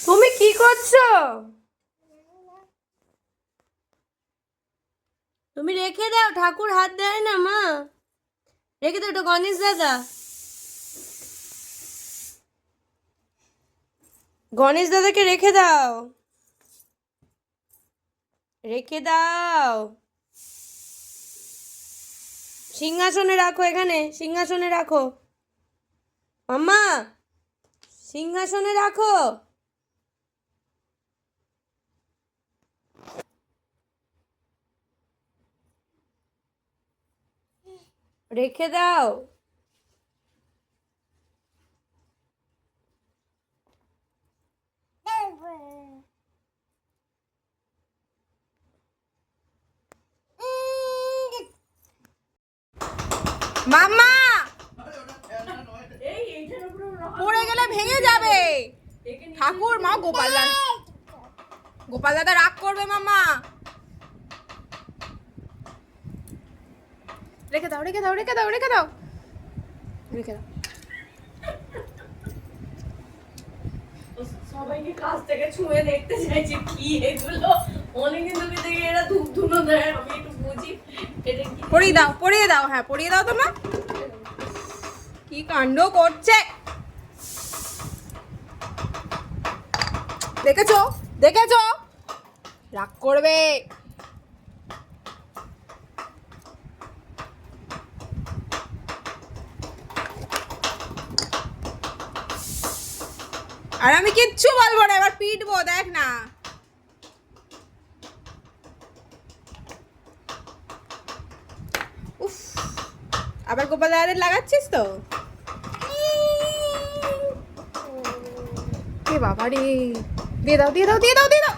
তুমি কি করছো? তুমি রেখে দাও, ঠাকুর হাত দেয় না মা। রেখে দাও, এটা গণেশ দাদা। গণেশ দাদাকে রেখে দাও, রেখে দাও। সিংহাসনে রাখো, এখানে সিংহাসনে রাখো মাম্মা, সিংহাসনে রাখো। রেখে দাও। মাম্মা পড়ে গেলে ভেঙে যাবে। ঠাকুর মা গোপাল দাদা রাগ করবে। মাম্মা রেখে দাও, রেখে দাও, রেখে দাও, রেখে দাও, রেখে দাও। সবাইকে কাছ থেকে ছুঁয়ে দেখতে চাইছি কি এগুলো। অনেকদিন ধরে দেখে এরা ধূপ ধুনো দেয়, আমি একটু বুঝি এটা কি। পরিয়ে দাও, পরিয়ে দাও, হ্যাঁ পরিয়ে দাও। তোমরা কি কাণ্ড করছে দেখেছো, দেখেছো, রাগ করবে। আর আমি কিচ্ছু বলবো না, এবার পিটবো, দেখ না। উফ, আবার গোপাল দাদাদের লাগাচ্ছিস তো। এ বাবা রে, দিয়ে দাও, দিয়ে দাও, দিয়ে দাও, দিয়ে দাও।